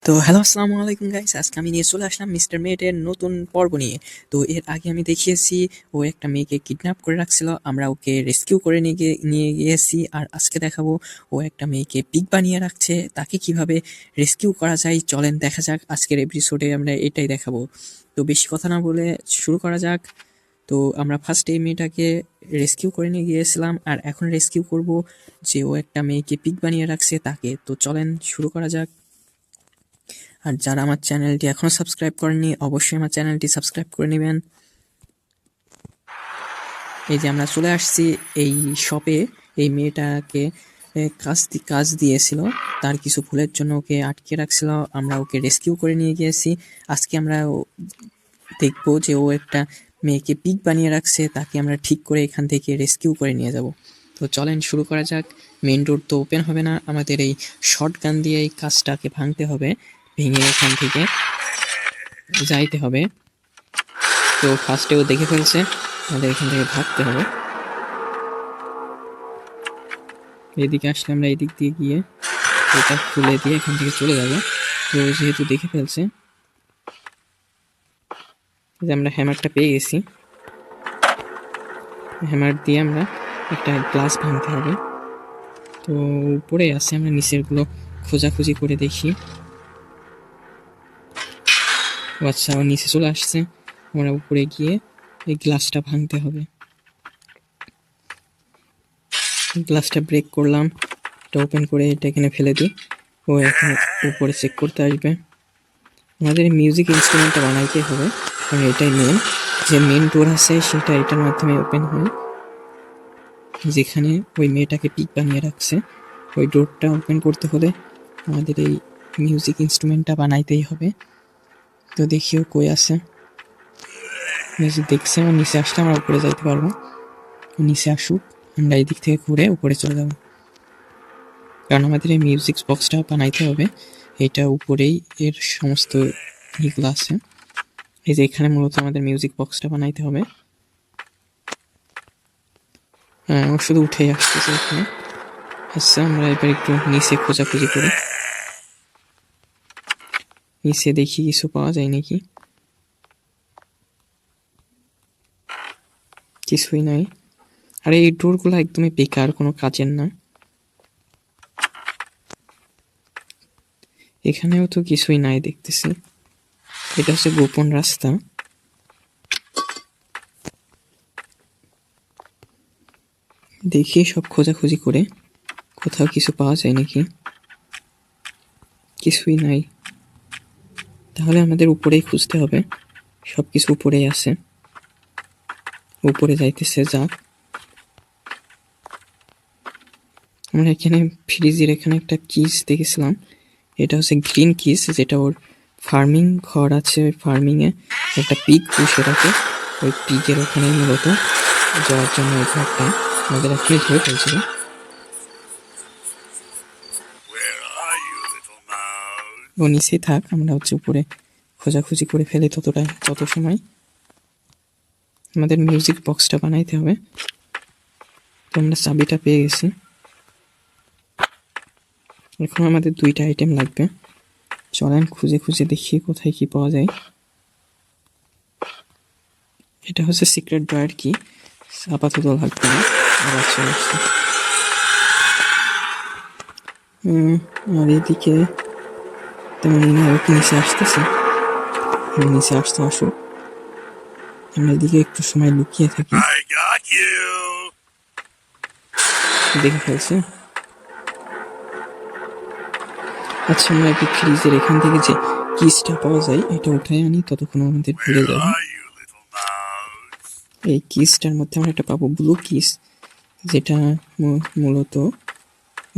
তো হ্যালো, আসসালামু আলাইকুম গাইস। আজকে আমি নিয়ে চলে আসলাম মিস্টার মেটের নতুন পর্ব নিয়ে। তো এর আগে আমি দেখিয়েছি ও একটা মেয়েকে কিডন্যাপ করে রাখছিল, আমরা ওকে রেস্কিউ করে নিয়ে গিয়েছি। আর আজকে দেখাবো ও একটা মেয়েকে পিগ বানিয়ে রাখছে, তাকে কিভাবে রেস্কিউ করা যায়। চলেন দেখা যাক, আজকের এপিসোডে আমরা এটাই দেখাবো। তো বেশি কথা না বলে শুরু করা যাক। তো আমরা ফার্স্ট এই মেয়েটাকে রেস্কিউ করে নিয়ে গিয়েছিলাম, আর এখন রেস্কিউ করব যে ও একটা মেয়েকে পিগ বানিয়ে রাখছে তাকে। তো চলেন শুরু করা যাক। আর যারা আমার চ্যানেলটি এখনো সাবস্ক্রাইব করেননি, অবশ্যই আমার চ্যানেলটি সাবস্ক্রাইব করে নেবেন। এই যে আমরা চলে আসছি এই শপে। এই মেয়েটাকে কাজ দিয়েছিল, তার কিছু ভুলের জন্য ওকে আটকে রাখছিল, আমরা ওকে রেস্কিউ করে নিয়ে গিয়েছি। আজকে আমরা দেখবো যে ও একটা মেয়েকে পিগ বানিয়ে রাখছে, তাকে আমরা ঠিক করে এখান থেকে রেস্কিউ করে নিয়ে যাব। তো চলেন শুরু করা যাক। মেইন ডোর তো ওপেন হবে না, আমাদের এই শর্ট গান দিয়ে এই কাজটাকে ভাঙতে হবে, ভেঙে এখান থেকে যাইতে হবে। তো ফার্স্টেও দেখে ফেলছে, আমাদের এখান থেকে ভাগতে হবে। এদিকে আসলে আমরা এদিক দিয়ে গিয়ে এটা খুলে দিয়ে এখান থেকে চলে যাব। তো যেহেতু দেখে ফেলছে, যে আমরা হ্যামারটা পেয়ে গেছি, হ্যামার দিয়ে আমরা একটা গ্লাস ভাঙতে হবে। তো উপরে আছে, আমরা নিচেরগুলো খোঁজাখুঁজি করে দেখি। ও আচ্ছা, ও নিচে চলে আসছে, আমরা উপরে গিয়ে এই গ্লাসটা ভাঙতে হবে। গ্লাসটা ব্রেক করলাম, এটা ওপেন করে এটা এখানে ফেলে দিই। ও এখন উপরে চেক করতে আসবে। আমাদের মিউজিক ইনস্ট্রুমেন্টটা বানাইতে হবে, কারণ এটাই মেন। যে মেন ডোর আছে সেটা এটার মাধ্যমে ওপেন হয়, যেখানে ওই মেয়েটাকে পিক বানিয়ে রাখছে। ওই ডোরটা ওপেন করতে হলে আমাদের এই মিউজিক ইনস্ট্রুমেন্টটা বানাইতেই হবে। তো দেখিও কই আছে, মিউজিক দেখছে, আমার নিচে আসলে আমরা উপরে যাইতে পারবো। নিচে আসুক, আমরা এই দিক থেকে ঘুরে উপরে চলে যাব, কারণ আমাদের এই মিউজিক বক্সটা বানাইতে হবে। এটা উপরেই এর সমস্ত ইগুলো আছে। এই যে এখানে মূলত আমাদের মিউজিক বক্সটা বানাইতে হবে। হ্যাঁ, ও শুধু উঠেই আসতেছে এখানে। আচ্ছা, আমরা এবার একটু নিচে খোঁজাখুঁজি করি, নিচে দেখি কিছু পাওয়া যায় নাকি। কিছুই নাই। আর এই ডোরগুলো একদমই বেকার, কোনো কাজের না। এখানেও তো কিছুই নাই দেখতেছি, এটা হচ্ছে গোপন রাস্তা। দেখি সব খোঁজাখুঁজি করে কোথাও কিছু পাওয়া যায় নাকি। কিছুই নাই, তাহলে আমাদের উপরেই খুঁজতে হবে। সব কিছু উপরেই আছে, উপরে যাইতেছে। যাক, আমরা এখানে ফ্রিজের এখানে একটা কিস দেখেছিলাম, এটা হচ্ছে গ্রিন কিস, যেটা ওর ফার্মিং ঘর আছে। ওই ফার্মিংয়ে একটা পিগ পুষে রাখে, ওই পিগের ওখানে মূলত যাওয়ার জন্য এই ঘরটা আমাদের এখনই ধরে ফেলছিল। ও নিচেই থাক, আমরা হচ্ছে উপরে খোঁজাখুঁজি করে ফেলি তত সময় আমাদের মিউজিক বক্সটা বানাইতে হবে। তো আমরা চাবিটা পেয়ে গেছি, এখন আমাদের 2টা আইটেম লাগবে। চলেন খুঁজে খুঁজে দেখি কোথায় কি পাওয়া যায়। এটা হচ্ছে সিক্রেট ড্রয়ার কি, আপাতত লাগবে না। আবার চলে আসছে। আর এদিকে তেমন না, ওকে নিচে আসতেছে, নিচে আসতে আসুক, আমরা এদিকে একটু সময় লুকিয়ে থাকি। দেখে ফেলছে। আচ্ছা, আমরা একটু ফ্রিজের এখান থেকে যে কিসটা পাওয়া যায় এটা উঠাই আনি, ততক্ষণ আমাদের ভুলে যাবে। এই কিসটার মধ্যে আমরা একটা পাবো ব্লু কিস, যেটা মূলত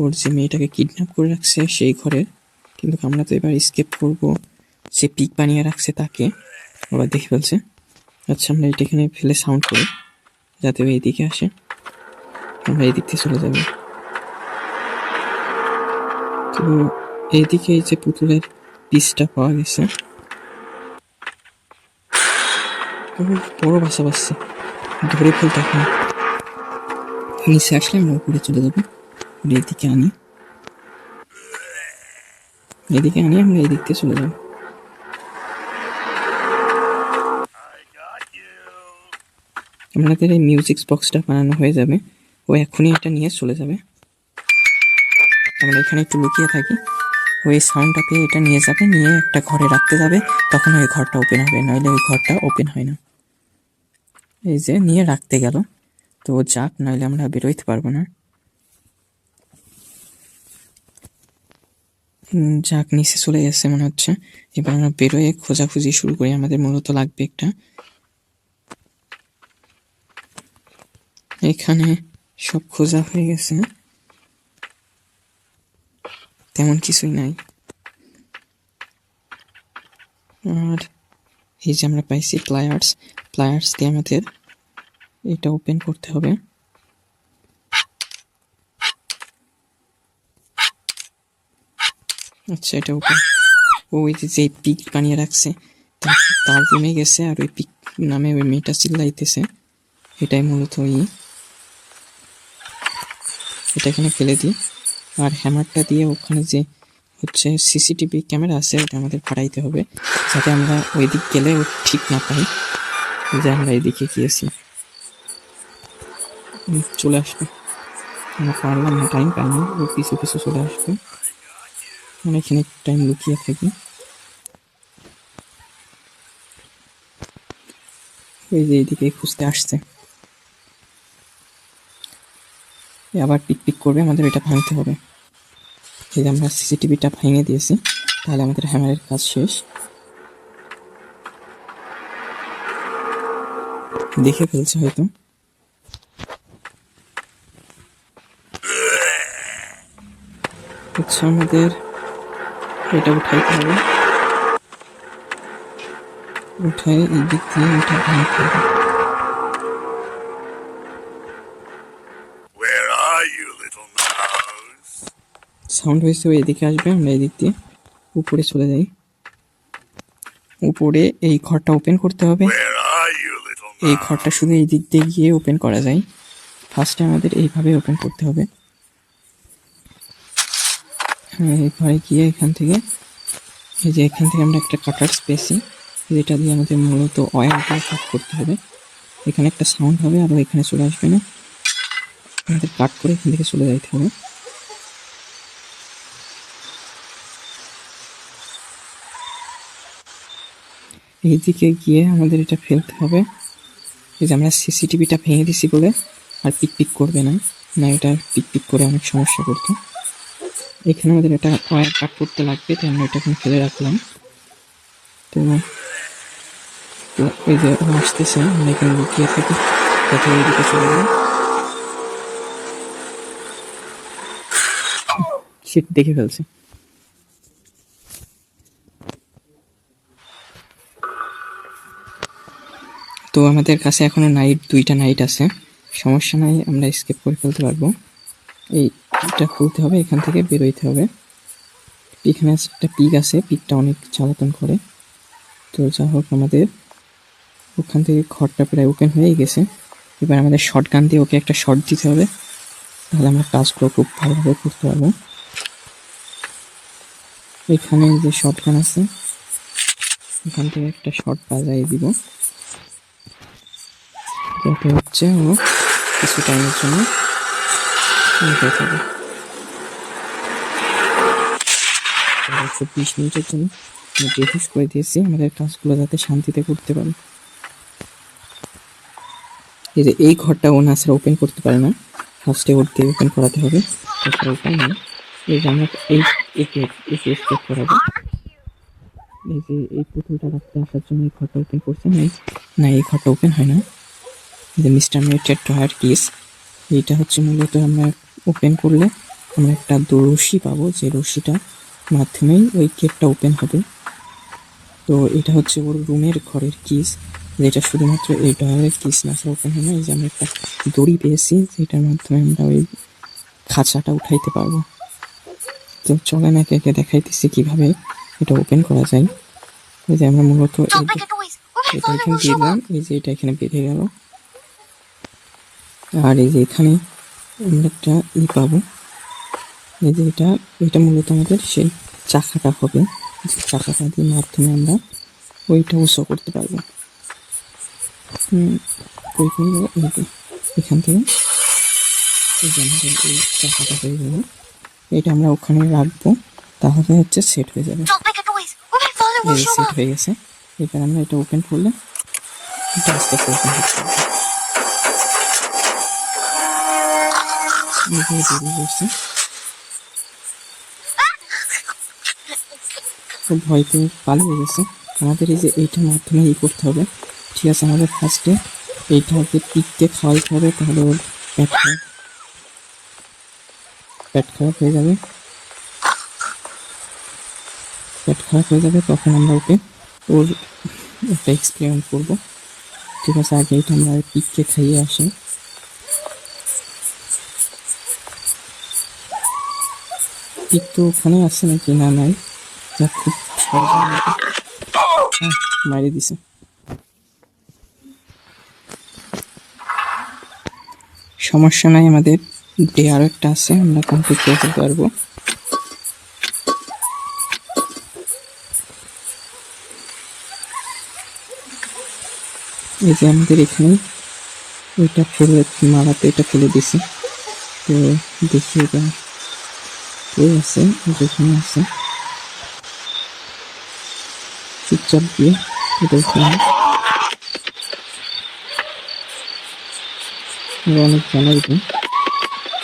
ওর যে মেয়েটাকে কিডন্যাপ করে রাখছে সেই ঘরের। কিন্তু আমরা তো এবার স্কেপ করব, সে পিক বানিয়ে রাখছে তাকে, আবার দেখে ফেলছে। আচ্ছা, আমরা এটা এখানে ফেলে সাউন্ড করি যাতে ও এইদিকে আসে, আমরা এই দিক থেকে চলে যাব। তো এইদিকে এই যে পুতুলের পিসটা পাওয়া গেছে, বড় বাসা বাসছে, ধরে ফেলতে এখন। নিচে আসলে আমরা উপরে চলে যাবো, এইদিকে আনি। এদিকে আনি, আমরা এই দিক দিয়ে চলে যাব। আমাদের এই মিউজিক বক্সটা বানানো হয়ে যাবে, ও এখনই এটা নিয়ে চলে যাবে। আমরা এখানে একটু লুকিয়ে থাকি, ওই সাউন্ডটা পেয়ে এটা নিয়ে যাবে, নিয়ে একটা ঘরে রাখতে যাবে, তখন ওই ঘরটা ওপেন হবে, নইলে ওই ঘরটা ওপেন হয় না। এই যে নিয়ে রাখতে গেল, তো যাক, নইলে আমরা বেরোইতে পারবো না। যাক, নিচে চলে গেছে মনে হচ্ছে। এবার আমরা বেরোয় খোঁজাখুঁজি শুরু করি, আমাদের মূলত লাগবে একটা। এখানে সব খোঁজা হয়ে গেছে, তেমন কিছুই নাই। আর এই যে আমরা পাইছি প্লায়ার্স, প্লায়ার্স দিয়ে আমাদের এটা ওপেন করতে হবে। আচ্ছা, এটা ওপেন। ওই যে পিক বানিয়ে রাখছে, তার রুমে গেছে, আর ওই পিক নামে ওই মেয়েটা চিল্লাইতেছে, এটাই মূলত এটা এখানে ফেলে দিই। আর হ্যামারটা দিয়ে ওখানে যে হচ্ছে সিসিটিভি ক্যামেরা আছে, ওটা আমাদের ফাটাইতে হবে, যাতে আমরা ওই দিক গেলে ও ঠিক না পাই যে আমরা এদিকে গিয়েছি। চলে আসবে, আমরা পারলাম না, টাইম পাই না, ও পিছু পিছু চলে আসবে। আমরা এখানে টাইম লুকিয়ে থাকি। ওই যে এইদিকে খুঁজতে আসছে, আবার পিক পিক করবে, আমাদের এটা ভাঙতে হবে। এই যে আমরা সিসিটিভিটা ভেঙে দিয়েছি, তাহলে আমাদের হ্যামারের কাজ শেষ। দেখে ফেলছে হয়তো। আচ্ছা, আমাদের এটা উঠাইতে হবে, উঠায় এই দিক দিয়ে এটা ভাঙতে হবে। সাউন্ড হয়েছে, ওই এদিকে আসবে, আমরা এদিক দিয়ে উপরে চলে যাই। উপরে এই ঘরটা ওপেন করতে হবে, এই ঘরটা শুধু এই দিক দিয়ে গিয়ে ওপেন করা যায়। ফার্স্টে আমাদের এইভাবে ওপেন করতে হবে। এই ঘরে গিয়ে এখান থেকে, এই যে এখান থেকে আমরা একটা কাটার পেয়েছি, যেটা দিয়ে আমাদের মূলত ওয়্যারটা কাট করতে হবে। এখানে একটা সাউন্ড হবে, আর এখানে চলে আসবে না, আমাদের কাট করে এখান থেকে চলে যাইতে হবে। এই দিকে গিয়ে আমাদের এটা ফেলতে হবে। এই যে আমরা সিসিটিভিটা ভেঙে দিছি বলে আর পিক পিক করবে না, না এটা পিক পিক করে অনেক সমস্যা করতো। এখানে আমাদের এটা ওয়্যার কাট করতে লাগবে, তাই আমরা এটা এখানে ফেলে রাখলাম। তো এই যে আসতেছে, আমরা এখানে লুকিয়ে থাকি, যাতে এইদিকে চলে যায়। সেটা দেখে ফেলছে। তো আমাদের কাছে এখনো দুইটা নাইট আছে, সমস্যা নাই, আমরা স্কেপ করে ফেলতে পারবো। এইটা খুলতে হবে, এখান থেকে বেরোইতে হবে। এখানে একটা পিক আছে, পিকটা অনেক জ্বালাতন করে। তো যা হোক, আমাদের ওখান থেকে ঘরটা প্রায় ওপেন হয়েই গেছে। এবার আমাদের শর্ট গান দিয়ে ওকে একটা শর্ট দিতে হবে, তাহলে আমরা কাজগুলো খুব ভালোভাবে করতে পারবো। এখানে যে শর্ট গান আছে, এখান থেকে একটা শর্ট বাজাই দিব, যাতে হচ্ছে ও কিছু টাইমের জন্য হয়ে যাবে। 20 মিনিটের জন্য রিফ্রেশ করে দিয়েছি, আমাদের কাজগুলো যাতে শান্তিতে করতে পারি। এই যে এই ঘরটা ও না ছাড়া ওপেন করতে পারে না, ফার্স্টে ওর দিয়ে ওপেন করাতে হবে, তারপরে উপায় নেই। এই যে আমরা একে স্কেপ করাবো। এই যে এই পুতুলটা রাখতে আসার জন্য এই ঘরটা ওপেন করছে, না এই ঘরটা ওপেন হয় না। যে মিস্টার মেটেড টয়ার কিস, এইটা হচ্ছে মূলত আমরা ওপেন করলে আমরা একটা রশি পাবো, যে রশিটা মাধ্যমেই ওই গেটটা ওপেন হবে। তো এটা হচ্ছে ওর রুমের ঘরের কিস, যেটা শুধুমাত্র এই ডয়ারের কিস না ছাড়া ওপেন হয় না। এই যে আমরা একটা দড়ি পেয়েছি, যেটার মাধ্যমে আমরা ওই খাঁচাটা উঠাইতে পারবো। তো চলেন একে একে দেখাইতেছি কিভাবে এটা ওপেন করা যায়। এই যে আমরা মূলত এটা এখানে দিয়ে দিলাম, এই যে এটা এখানে বেঁধে গেল। আর এই যে এখানে আমরা একটা পাবো, এই যে এটা মূলত আমাদের সেই চাকাটা হবে, যে চাকাটা দিয়ে মাধ্যমে আমরা ওইটা উঁচু করতে পারবো। কই করবো এই যে এখান থেকে এই যে আমাদের এই চাকাটা হয়ে যাবে, এটা আমরা ওখানে রাখবো, তাহলে হচ্ছে সেট হয়ে যাবে। এই সেট হয়ে গেছে। এবার আমরা এটা ওপেন করলে এটা আস্তে আস্তে ওপেন হচ্ছে। খুব ভয় পেয়ে পালিয়ে গেছে। আমাদের এই যে এইটার মাধ্যমে করতে হবে, ঠিক আছে। আমাদের ফার্স্টে এইটাকে পিককে খাওয়াইতে হবে, তাহলে ওর পেট খারাপ হয়ে যাবে। তখন আমরা ওর একটা এক্সপেরিমেন্ট করবো, ঠিক আছে। আগে এটা আমরা পিককে খাইয়ে আসি। পিক তো ওখানে আছে নাকি না নাই, যা খুব মারি দিছে। সমস্যা নাই, আমাদের ডে আরও একটা আছে, আমরা কমপ্লিট করে ফেলতে পারবো। এই যে আমাদের এখানে ওইটা ফেলে মারাতে এটা ফেলে দিছে, তো দেখি এটা কই আছে, যেখানে আছে চুপচাপ দিয়ে এটা এখানে অনেক জানাই দিই,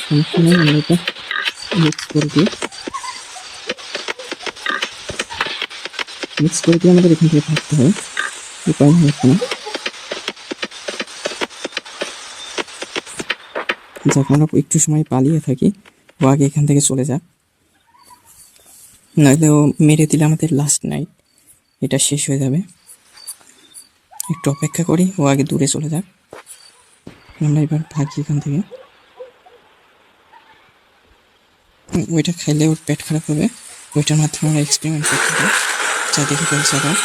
সমস্যা নেই। আমরা এটা মিক্স করে দিয়ে আমাদের এখান থেকে থাকতে হয়, উপায় নেই এখানে। যখন আমরা একটু সময় পালিয়ে থাকি, ও আগে এখান থেকে চলে যাক, নইলে ও মেরে দিলে আমাদের লাস্ট নাইট এটা শেষ হয়ে যাবে। একটু অপেক্ষা করি, ও আগে দূরে চলে যাক, আমরা এবার ভাগি এখান থেকে। ওইটা খাইলে ওর পেট খারাপ হবে, ওইটার মাধ্যমে আমরা এক্সপেরিমেন্ট করতে হবে। যা দেখে বলছে আবার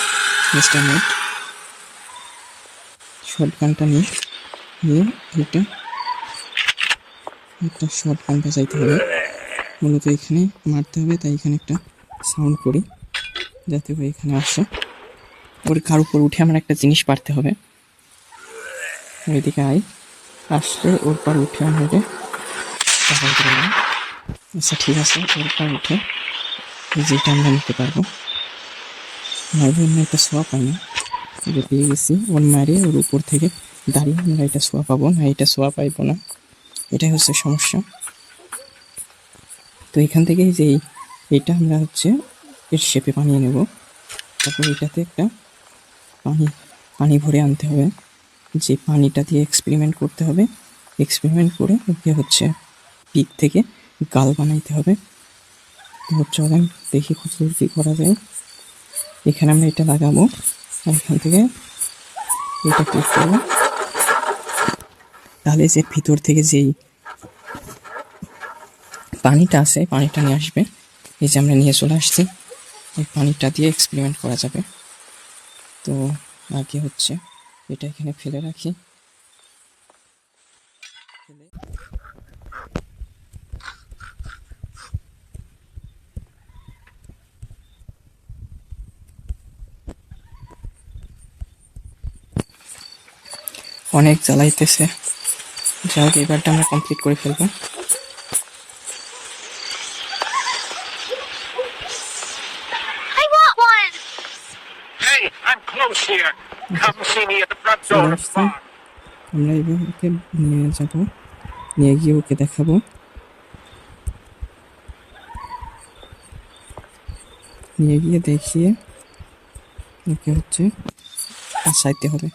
মিস্টার নেট শর্ট গানটা নিয়ে এটা একটা শর্ট গান বাজাইতে হবে, মূলত এখানে মারতে হবে। তাই এখানে একটা সাউন্ড করি যাতে করে এখানে আসে। ওর কার উপর উঠে আমার একটা জিনিস পারতে হবে, ওইদিকে আসলে ওর পর উঠে আমাকে টাকা দিতে। আচ্ছা ঠিক আছে, ওর পর উঠে যেটা আমরা নিতে পারবো। মারবো না, একটা সোয়া পাই না, পেয়ে গেছি। ওর মারে ওর উপর থেকে দাঁড়িয়ে আমরা এটা সোয়া পাবো না, এটা সোয়া পাইবো না, এটাই হচ্ছে সমস্যা। তো এখান থেকে যে এইটা আমরা হচ্ছে এর শেপে বানিয়ে নেব। তারপর এটাতে একটা পানি ভরে আনতে হবে, যে পানিটা দিয়ে এক্সপেরিমেন্ট করতে হবে। এক্সপেরিমেন্ট করে ওকে হচ্ছে পিক থেকে গাল বানাইতে হবে। তো চলেন দেখি কত দূর কী করা যায়। এখানে আমরা এটা লাগাবো, আর এখান থেকে এটা ক্লিক করবো, তাহলে যে ভিতর থেকে যেই পানিটা আছে পানিটা নিয়ে আসবে। এই যে আমরা নিয়ে চলে আসছি, এই পানিটা দিয়ে এক্সপেরিমেন্ট করা যাবে। তো আগে হচ্ছে এটা এখানে ফেলে রাখি। অনেক জ্বালাইতেছে, যাই হোক এবারটা আমরা কমপ্লিট করে ফেলবো। আমরা এবার ওকে নিয়ে যাবো, নিয়ে গিয়ে ওকে দেখাবো, নিয়ে গিয়ে দেখিয়ে ওকে হচ্ছে বাঁচাইতে হবে।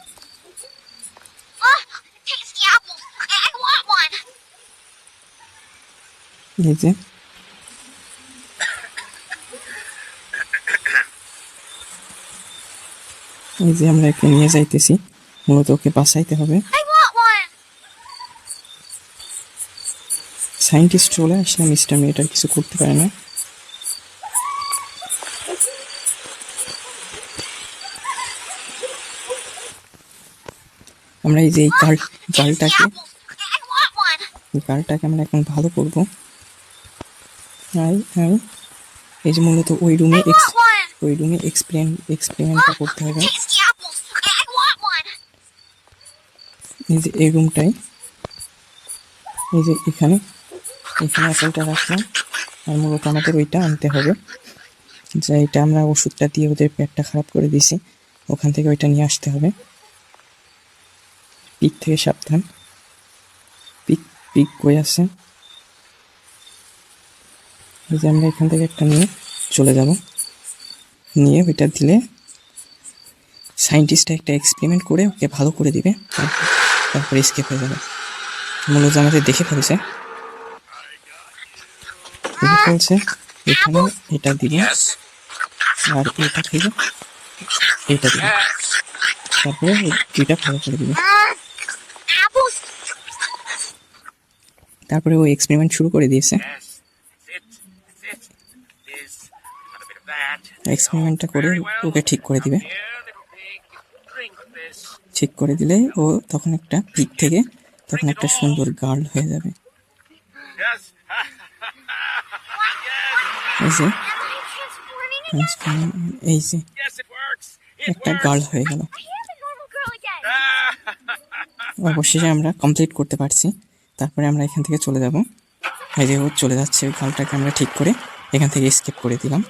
এই যে আমরা একে নিয়ে যাইতেছি, মূলত ওকে বাঁচাইতে হবে। সায়েন্টিস্ট চলে আসলে মিস্টার মেয়েটার কিছু করতে পারে না। আমরা এই যে এই গালটাকে আমরা এখন ভালো করব। আই আই এই যে মূলত ওই রুমে এক্সপেরিমেন্টটা করতে হবে। Taste the apples. I want one. এই যে এই রুমটাই, এই যে এখানে অ্যাপেলটা রাখলাম। আর মূলত আমাদের ওইটা আনতে হবে, যে এটা আমরা ওষুধটা দিয়ে ওদের পেটটা খারাপ করে দিয়েছি, ওখান থেকে ওইটা নিয়ে আসতে হবে। পিক থেকে সাবধান, পিক পিক কই আছে। এই যে আমরা এখান থেকে একটা নিয়ে চলে যাব, নিয়ে ওইটা দিলে সায়েন্টিস্টটা একটা এক্সপেরিমেন্ট করে ওকে ভালো করে দিবে, তারপরে স্কেপ হয়ে যাবে। মূলত আমাদের দেখে ফেলছে এখানে এটা দিবে Yes. আর এটা থেকে এটা দিবে, Yes. তারপরে দুইটা ভালো করে দিবে। Apples. তারপরে ও এক্সপেরিমেন্ট শুরু করে দিয়েছে। Yes. That's it. Is a bit of that. এক্সপেরিমেন্টটা করে Very well. ওকে ঠিক করে দিবে। Here, little pig. Drink this. ঠিক করে দিলে ও তখন একটা পিক থেকে তখন একটা সুন্দর গার্ল হয়ে যাবে। Yes. এই যে Am I transforming? এই যে Yes, it works. It একটা works. গার্ল হয়ে গেল। I am a normal girl again. অবশেষে আমরা কমপ্লিট করতে পারছি। তারপরে আমরা এখান থেকে চলে যাব। এই যে ও চলে যাচ্ছে, ওই গার্লটাকে আমরা ঠিক করে এখান থেকে স্কিপ করে দিলাম।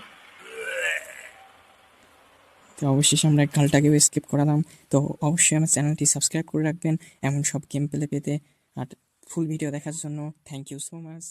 তো অবশেষে আমরা গার্লটাকেও স্কিপ করালাম। তো অবশ্যই আমার চ্যানেলটি সাবস্ক্রাইব করে রাখবেন এমন সব গেম প্লে পেতে। আর ফুল ভিডিও দেখার জন্য থ্যাংক ইউ সো মাচ।